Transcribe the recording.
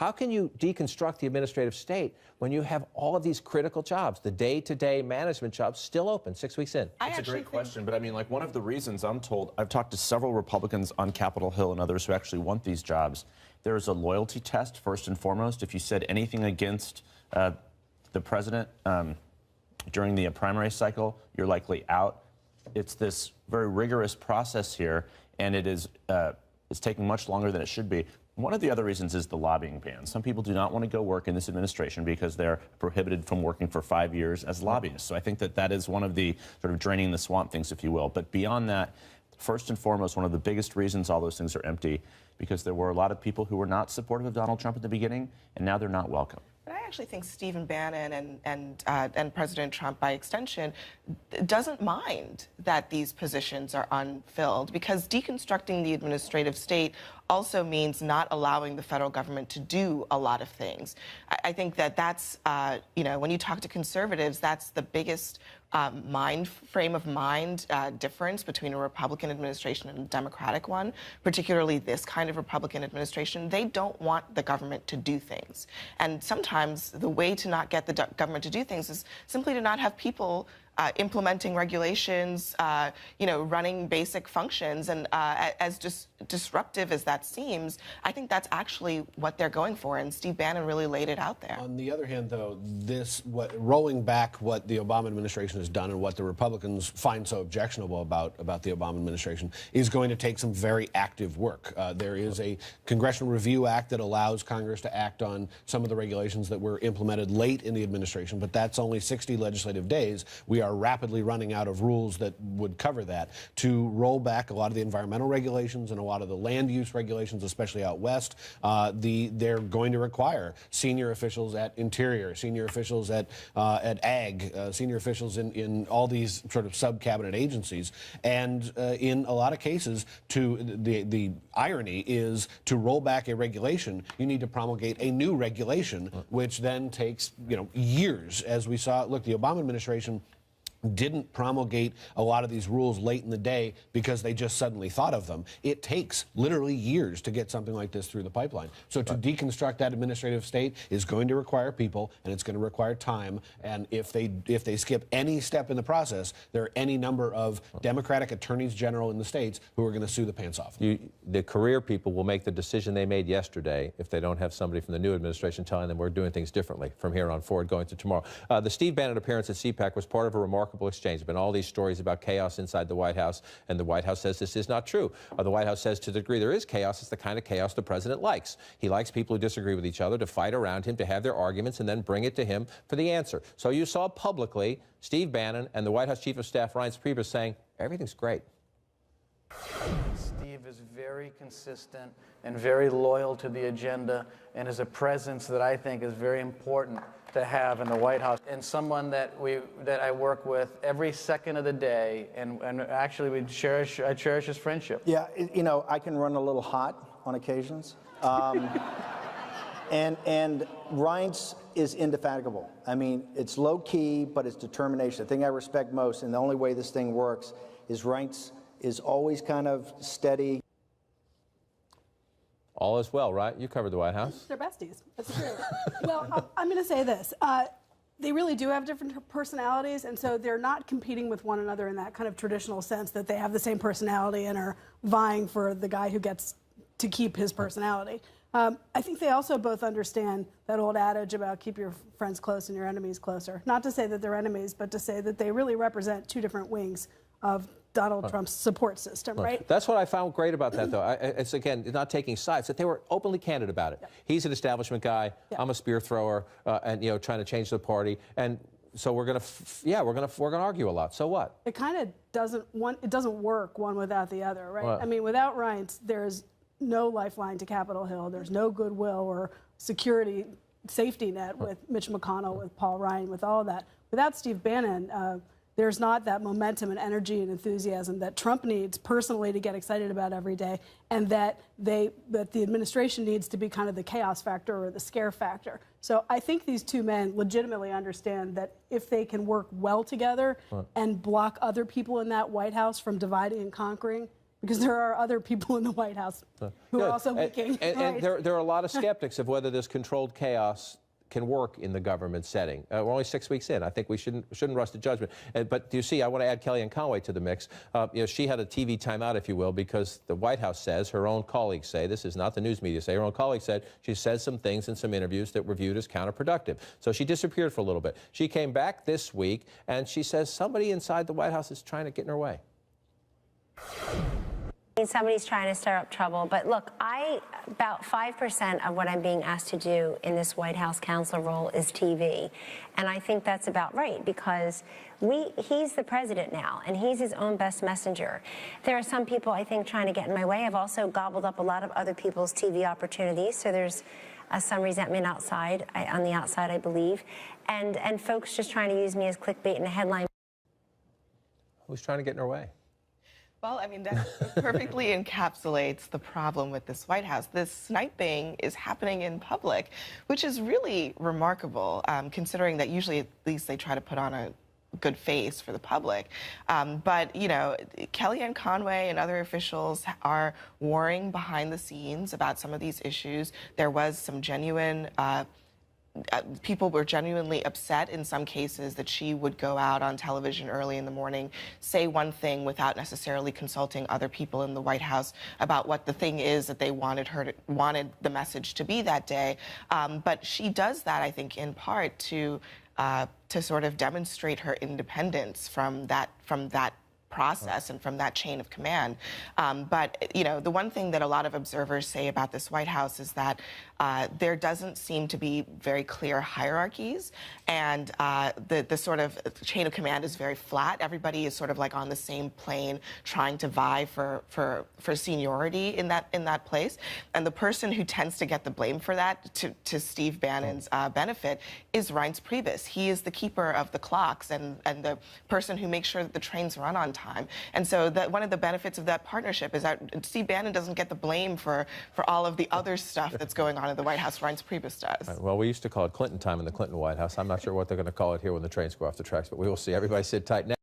How can you deconstruct the administrative state when you have all of these critical jobs, the day-to-day management jobs, still open 6 weeks in? It's a great question, but I mean, like, one of the reasons I'm told, I've talked to several Republicans on Capitol Hill and others who actually want these jobs. There's a loyalty test, first and foremost. If you said anything against the president during the primary cycle, you're likely out. It's this very rigorous process here, and it is it's taking much longer than it should be. One of the other reasons is the lobbying ban. Some people do not want to go work in this administration because they're prohibited from working for 5 years as lobbyists. So I think that that is one of the sort of draining the swamp things, if you will. But beyond that, first and foremost, one of the biggest reasons all those things are empty, because there were a lot of people who were not supportive of Donald Trump at the beginning, and now they're not welcome. But I actually think Stephen Bannon and President Trump, by extension, doesn't mind that these positions are unfilled, because deconstructing the administrative state also means not allowing the federal government to do a lot of things. I think that that's, you know, when you talk to conservatives, that's the biggest frame of mind difference between a Republican administration and a Democratic one, particularly this kind of Republican administration. They don't want the government to do things. And sometimes the way to not get the government to do things is simply to not have people implementing regulations, you know, running basic functions. And as disruptive as that seems, I think that's actually what they're going for. And Steve Bannon really laid it out there. On the other hand, though, rolling back what the Obama administration has done and what the Republicans find so objectionable about the Obama administration is going to take some very active work. There is a Congressional Review Act that allows Congress to act on some of the regulations that were implemented late in the administration, but that's only 60 legislative days. We are rapidly running out of rules that would cover that. To roll back a lot of the environmental regulations and a lot of the land use regulations, especially out west, they're going to require senior officials at Interior, senior officials at Ag, senior officials in all these sort of sub-cabinet agencies. And in a lot of cases, the irony is, to roll back a regulation, you need to promulgate a new regulation, which then takes, you know, years. As we saw, look, the Obama administration didn't promulgate a lot of these rules late in the day because they just suddenly thought of them. It takes literally years to get something like this through the pipeline. So to deconstruct that administrative state is going to require people, and it's going to require time. And if they skip any step in the process, there are any number of Democratic attorneys general in the states who are going to sue the pants off. The career people will make the decision they made yesterday if they don't have somebody from the new administration telling them we're doing things differently from here on forward going to tomorrow. The Steve Bannon appearance at CPAC was part of a remarkable exchange. There have been all these stories about chaos inside the White House, and the White House says this is not true. The White House says to the degree there is chaos, it's the kind of chaos the president likes. He likes people who disagree with each other to fight around him, to have their arguments, and then bring it to him for the answer. So you saw publicly Steve Bannon and the White House Chief of Staff Reince Priebus saying everything's great. Steve is very consistent and very loyal to the agenda, and is a presence that I think is very important to have in the White House, and someone that I work with every second of the day, and actually I cherish his friendship. Yeah, you know, I can run a little hot on occasions. And Reince is indefatigable. I mean, it's low key, but it's determination. The thing I respect most, and the only way this thing works, is Reince is always kind of steady. All is well, right? You covered the White House. They're besties. That's true. Well, I'm going to say this. They really do have different personalities, and so they're not competing with one another in that kind of traditional sense that they have the same personality and are vying for the guy who gets to keep his personality. I think they also both understand that old adage about keep your friends close and your enemies closer. Not to say that they're enemies, but to say that they really represent two different wings of Donald Trump's support system, right? That's what I found great about that, though. It's, again, not taking sides, that they were openly candid about it. Yeah. He's an establishment guy. Yeah. I'm a spear thrower, and, you know, trying to change the party. And so we're gonna argue a lot. So what? It kind of doesn't work one without the other, right? I mean, without Reince, there's no lifeline to Capitol Hill. There's no goodwill or security safety net with Mitch McConnell, with Paul Ryan, with all of that. Without Steve Bannon, there's not that momentum and energy and enthusiasm that Trump needs personally to get excited about every day, and that the administration needs to be kind of the chaos factor or the scare factor. So I think these two men legitimately understand that if they can work well together and block other people in that White House from dividing and conquering, because there are other people in the White House who are also leaking. And there are a lot of skeptics of whether this controlled chaos can work in the government setting. We're only 6 weeks in. I think we shouldn't rush to judgment. But do you see, I want to add Kellyanne Conway to the mix. She had a TV timeout, if you will, because the White House says, her own colleagues say, this is not the news media say, her own colleagues said she said some things in some interviews that were viewed as counterproductive. So she disappeared for a little bit. She came back this week, and she says somebody inside the White House is trying to get in her way. Somebody's trying to stir up trouble, but look, about 5% of what I'm being asked to do in this White House counselor role is TV, and I think that's about right because he's the president now, and he's his own best messenger. There are some people I think trying to get in my way. I've also gobbled up a lot of other people's TV opportunities, so there's some resentment outside, on the outside, I believe, and folks just trying to use me as clickbait and a headline. Who's trying to get in her way? Well, I mean, that perfectly encapsulates the problem with this White House. This sniping is happening in public, which is really remarkable, considering that usually at least they try to put on a good face for the public. But, you know, Kellyanne Conway and other officials are warring behind the scenes about some of these issues. There was some genuine people were genuinely upset in some cases that she would go out on television early in the morning, say one thing without necessarily consulting other people in the White House about what the thing is that they wanted the message to be that day. But she does that, I think, in part to sort of demonstrate her independence from that process and from that chain of command. But, you know, the one thing that a lot of observers say about this White House is that there doesn't seem to be very clear hierarchies, and the sort of chain of command is very flat. Everybody is sort of like on the same plane, trying to vie for seniority in that place. And the person who tends to get the blame for that, to Steve Bannon's benefit, is Reince Priebus. He is the keeper of the clocks and the person who makes sure that the trains run on time. And so one of the benefits of that partnership is that Steve Bannon doesn't get the blame for all of the other stuff that's going on in the White House. Reince Priebus does. Right. Well, we used to call it Clinton time in the Clinton White House. I'm not sure what they're going to call it here when the trains go off the tracks, but we will see. Everybody sit tight now.